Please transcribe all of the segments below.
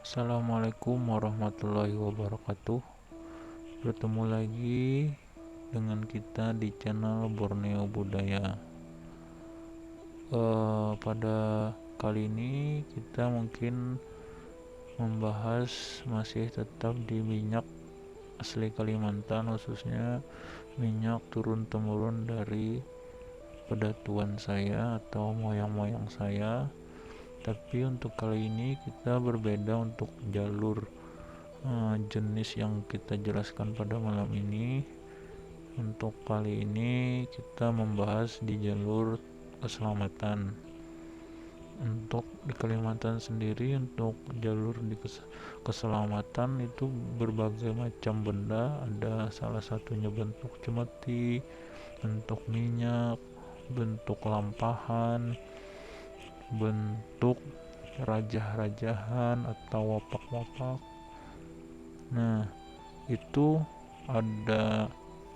Assalamualaikum warahmatullahi wabarakatuh. Bertemu lagi dengan kita di channel Borneo Budaya. Pada kali ini kita mungkin membahas masih tetap di minyak asli Kalimantan, khususnya minyak turun-temurun dari pedatuan saya atau moyang-moyang saya. Tapi untuk kali ini kita berbeda untuk jalur jenis yang kita jelaskan pada malam ini. Untuk kali ini kita membahas di jalur keselamatan. Untuk di Kalimantan sendiri, untuk jalur di keselamatan itu berbagai macam benda. Ada salah satunya bentuk cemeti, bentuk minyak, bentuk lampahan, bentuk rajah-rajahan atau wapak-wapak. Nah, itu ada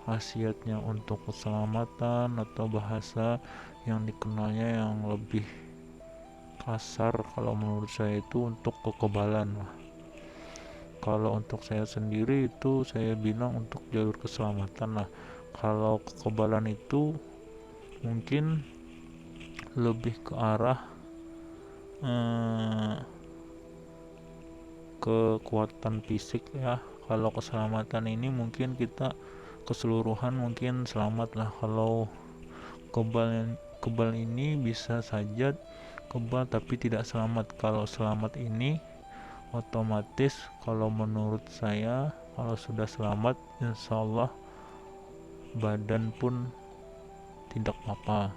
khasiatnya untuk keselamatan atau bahasa yang dikenalnya yang lebih kasar kalau menurut saya itu untuk kekebalan lah. Kalau untuk saya sendiri itu saya bilang untuk jalur keselamatan lah. Kalau kekebalan itu mungkin lebih ke arah eh, kekuatan fisik ya. Kalau keselamatan ini mungkin kita keseluruhan mungkin selamat lah. Kalau kebal ini bisa saja kebal tapi tidak selamat. Kalau selamat ini otomatis kalau menurut saya kalau sudah selamat insya Allah badan pun tidak apa-apa.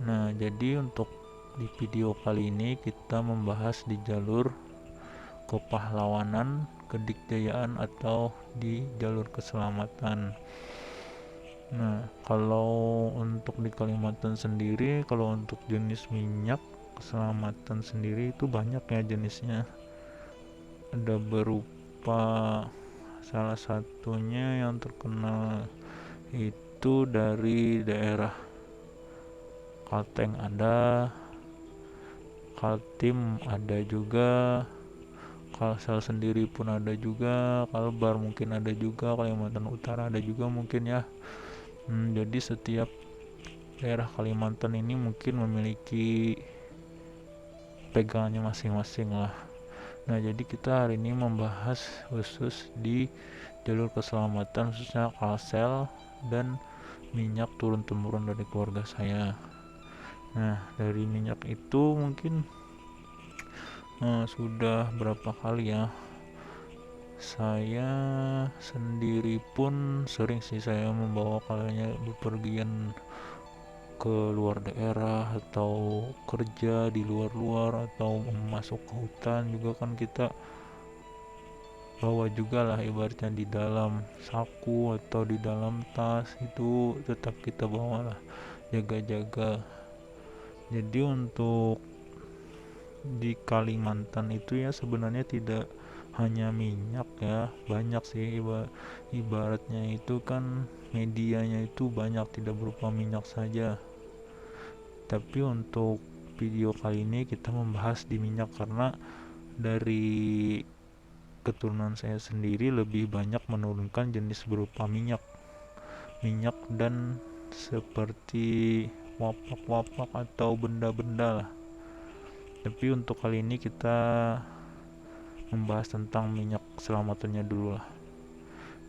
Nah, jadi untuk di video kali ini kita membahas di jalur kepahlawanan, kedikdayaan atau di jalur keselamatan. Nah, kalau untuk di Kalimantan sendiri, kalau untuk jenis minyak keselamatan sendiri itu banyak ya jenisnya. Ada berupa salah satunya yang terkenal itu dari daerah Kalteng ada, Kaltim ada juga, Kalsel sendiri pun ada juga, Kalbar mungkin ada juga, Kalimantan Utara ada juga mungkin ya. Jadi setiap daerah Kalimantan ini mungkin memiliki pegangannya masing-masing lah. Nah, jadi kita hari ini membahas khusus di jalur keselamatan khususnya Kalsel dan minyak turun-temurun dari keluarga saya. Nah, dari minyak itu mungkin sudah berapa kali ya saya sendiri pun sering sih saya membawa kalian bepergian ke luar daerah atau kerja di luar-luar atau masuk ke hutan juga kan kita bawa juga lah ibaratnya di dalam saku atau di dalam tas itu tetap kita bawa lah jaga-jaga. Jadi untuk di Kalimantan itu ya sebenarnya tidak hanya minyak ya, banyak sih ibaratnya itu kan medianya itu banyak, tidak berupa minyak saja. Tapi untuk video kali ini kita membahas di minyak karena dari keturunan saya sendiri lebih banyak menurunkan jenis berupa minyak dan seperti wapak-wapak atau benda-benda lah. Tapi untuk kali ini kita membahas tentang minyak keselamatannya dulu lah.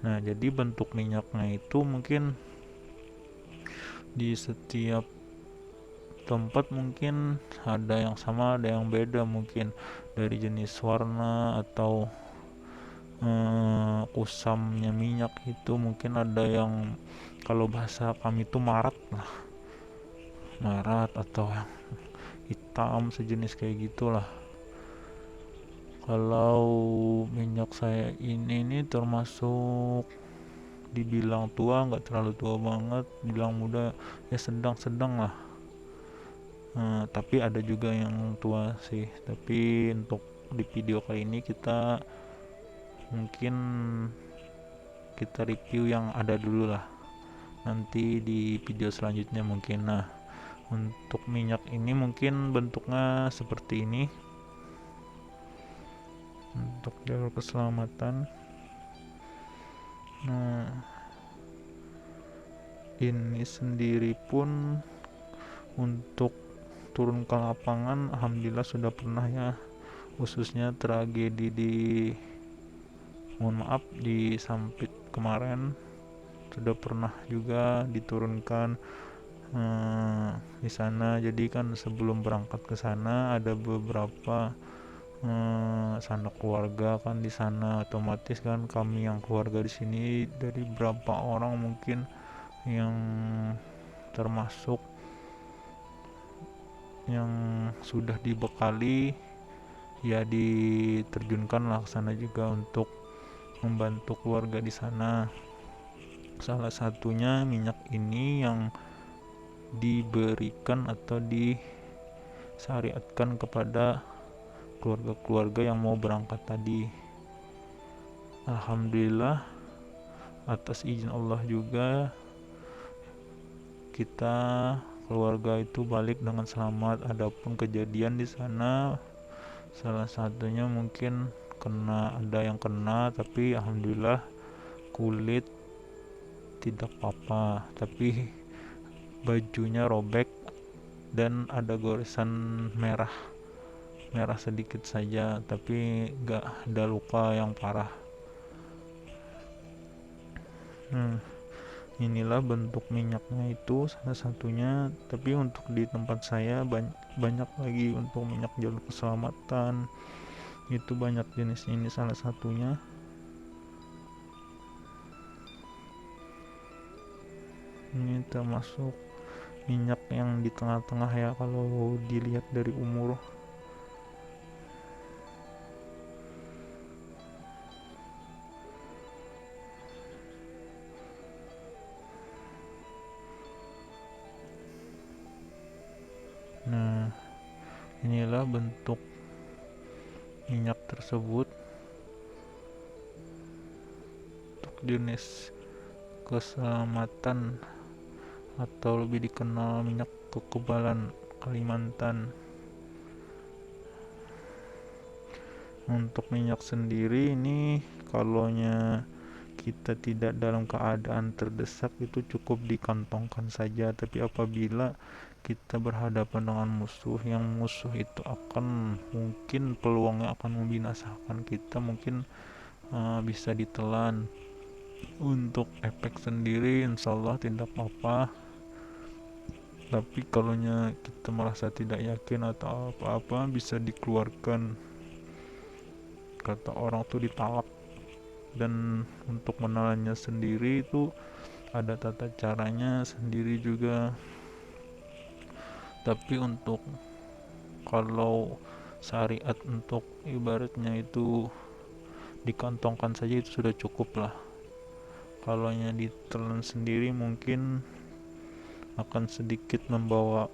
Nah, jadi bentuk minyaknya itu mungkin di setiap tempat mungkin ada yang sama, ada yang beda mungkin dari jenis warna atau kusamnya minyak itu mungkin ada yang kalau bahasa kami itu marat lah, marat atau hitam sejenis kayak gitulah. Kalau minyak saya ini termasuk dibilang tua nggak terlalu tua banget, dibilang muda ya sedang-sedang lah. Tapi ada juga yang tua sih. Tapi untuk di video kali ini kita mungkin kita review yang ada dulu lah. Nanti di video selanjutnya mungkin. Nah, untuk minyak ini mungkin bentuknya seperti ini. untuk jalur keselamatan. Nah, ini sendiri pun untuk turun ke lapangan alhamdulillah sudah pernah ya, khususnya tragedi di, mohon maaf, di Sampit kemarin sudah pernah juga diturunkan di sana. Jadi kan sebelum berangkat ke sana ada beberapa sanak keluarga kan di sana, otomatis kan kami yang keluarga di sini dari berapa orang mungkin yang termasuk yang sudah dibekali ya diterjunkan lah ke sana juga untuk membantu keluarga di sana. Salah satunya minyak ini yang diberikan atau disyariatkan kepada keluarga-keluarga yang mau berangkat tadi. Alhamdulillah atas izin Allah juga kita keluarga itu balik dengan selamat. Adapun kejadian di sana salah satunya mungkin ada yang kena, tapi alhamdulillah kulit tidak apa-apa, tapi bajunya robek dan ada goresan merah sedikit saja, tapi gak ada luka yang parah. Inilah bentuk minyaknya itu salah satunya, tapi untuk di tempat saya banyak lagi untuk minyak jalur keselamatan, itu banyak jenis. Ini salah satunya. Ini termasuk minyak yang di tengah-tengah ya kalau dilihat dari umur. Nah, inilah bentuk minyak tersebut untuk jenis keselamatan atau lebih dikenal minyak kekebalan Kalimantan. Untuk minyak sendiri ini kalaunya kita tidak dalam keadaan terdesak itu cukup dikantongkan saja, tapi apabila kita berhadapan dengan musuh itu akan mungkin peluangnya akan membinasakan kita, mungkin bisa ditelan. Untuk efek sendiri insyaallah tidak apa-apa, tapi kalau kita merasa tidak yakin atau apa-apa bisa dikeluarkan, kata orang tuh ditalak. Dan untuk menelannya sendiri itu ada tata caranya sendiri juga, tapi untuk kalau syariat untuk ibaratnya itu dikantongkan saja itu sudah cukup lah. Kalau ditelan sendiri mungkin akan sedikit membawa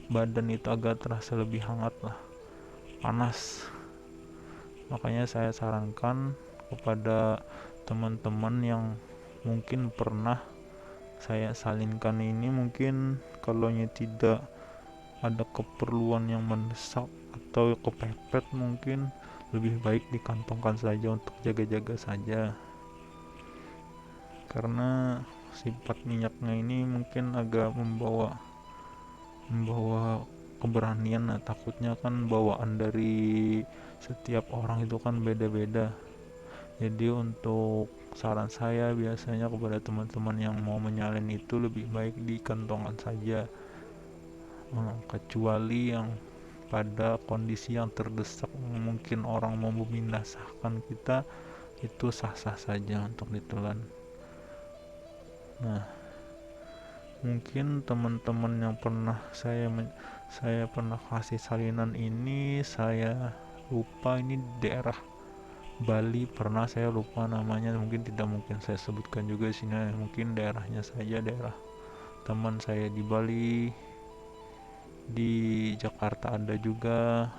badan itu agak terasa lebih hangat lah, panas. Makanya saya sarankan kepada teman-teman yang mungkin pernah saya salinkan ini, mungkin kalau tidak ada keperluan yang mendesak atau kepepet, mungkin lebih baik dikantongkan saja untuk jaga-jaga saja, karena sifat minyaknya ini mungkin agak membawa keberanian. Nah, takutnya kan bawaan dari setiap orang itu kan beda-beda. Jadi untuk saran saya biasanya kepada teman-teman yang mau menyalin itu lebih baik dikantongkan saja, kecuali yang pada kondisi yang terdesak mungkin orang mau membinasakan kita, itu sah-sah saja untuk ditelan. Nah, mungkin teman-teman yang pernah saya pernah kasih salinan ini, saya lupa ini daerah Bali, pernah saya lupa namanya, mungkin tidak mungkin saya sebutkan juga di sini, mungkin daerahnya saja, daerah teman saya di Bali. Di Jakarta ada juga,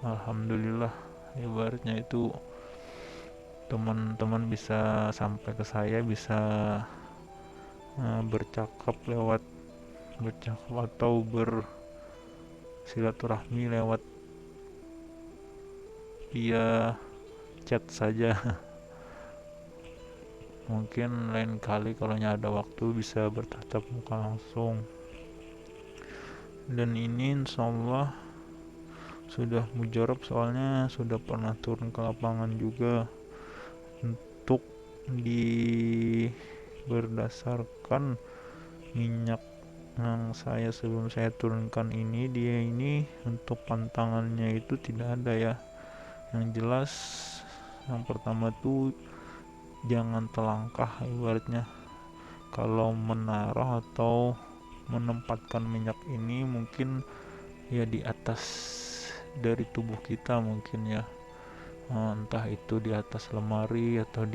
alhamdulillah. Ibaratnya itu teman-teman bisa sampai ke saya, bisa bercakap atau bersilaturahmi lewat via chat saja. Mungkin lain kali kalau ada waktu bisa bertatap muka langsung. Dan ini insyaallah sudah mujarab, soalnya sudah pernah turun ke lapangan juga. Untuk berdasarkan minyak yang sebelum saya turunkan ini, dia ini untuk pantangannya itu tidak ada ya. Yang jelas yang pertama tuh jangan telangkah, ibaratnya kalau menaruh atau menempatkan minyak ini mungkin ya di atas dari tubuh kita mungkin ya, entah itu di atas lemari atau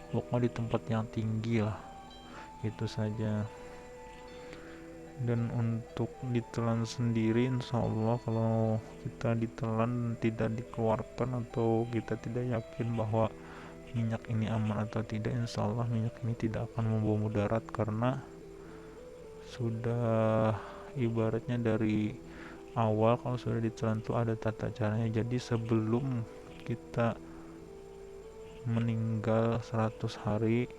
pokoknya di tempat yang tinggi lah, itu saja. Dan untuk ditelan sendiri, insya Allah kalau kita ditelan tidak dikeluarkan atau kita tidak yakin bahwa minyak ini aman atau tidak, insya Allah minyak ini tidak akan membawa mudarat, karena sudah ibaratnya dari awal kalau sudah ditelan itu ada tata caranya. Jadi sebelum kita meninggal 100 hari,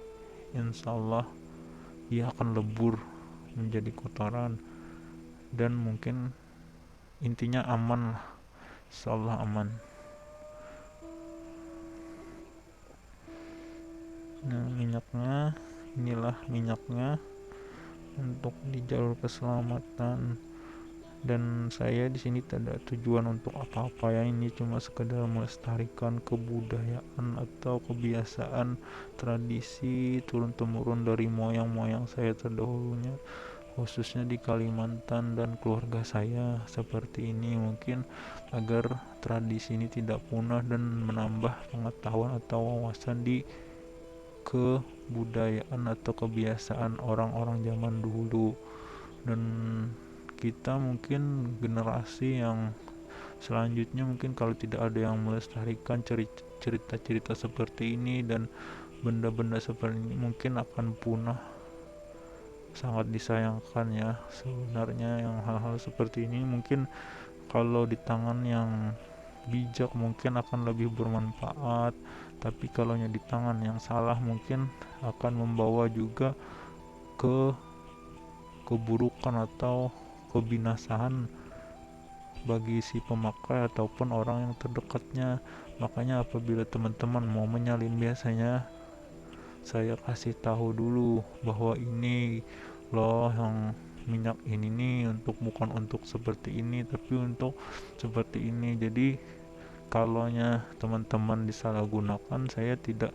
insya Allah ia akan lebur menjadi kotoran, dan mungkin intinya aman lah, insyaallah aman. Nah, minyak minyaknya untuk di jalur keselamatan, dan saya di sini tidak ada tujuan untuk apa-apa ya, ini cuma sekedar melestarikan kebudayaan atau kebiasaan tradisi turun temurun dari moyang-moyang saya terdahulunya, khususnya di Kalimantan dan keluarga saya seperti ini, mungkin agar tradisi ini tidak punah dan menambah pengetahuan atau wawasan di kebudayaan atau kebiasaan orang-orang zaman dulu. Dan kita mungkin generasi yang selanjutnya, mungkin kalau tidak ada yang melestarikan cerita-cerita seperti ini dan benda-benda seperti ini, mungkin akan punah. Sangat disayangkan ya sebenarnya, yang hal-hal seperti ini mungkin kalau di tangan yang bijak mungkin akan lebih bermanfaat, tapi kalau di tangan yang salah mungkin akan membawa juga ke keburukan atau kebinasaan bagi si pemakai ataupun orang yang terdekatnya. Makanya apabila teman-teman mau menyalin, biasanya saya kasih tahu dulu bahwa ini loh, yang minyak ini nih bukan untuk seperti ini tapi untuk seperti ini. Jadi kalau teman-teman disalahgunakan, saya tidak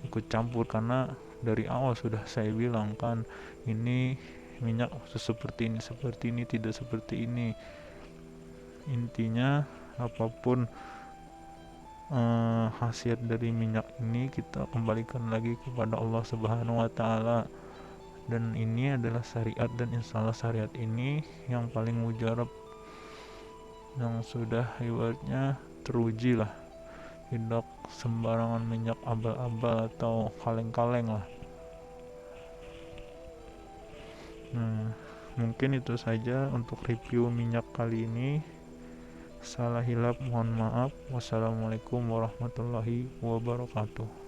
ikut campur, karena dari awal sudah saya bilang kan, ini minyak seperti ini tidak seperti ini. Intinya apapun khasiat dari minyak ini kita kembalikan lagi kepada Allah Subhanahu wa Ta'ala, dan ini adalah syariat, dan insyaallah syariat ini yang paling mujarab, yang sudah ibaratnya teruji lah, tidak sembarangan minyak abal-abal atau kaleng-kaleng lah. Mungkin itu saja untuk review minyak kali ini. Salah hilap mohon maaf. Wassalamualaikum warahmatullahi wabarakatuh.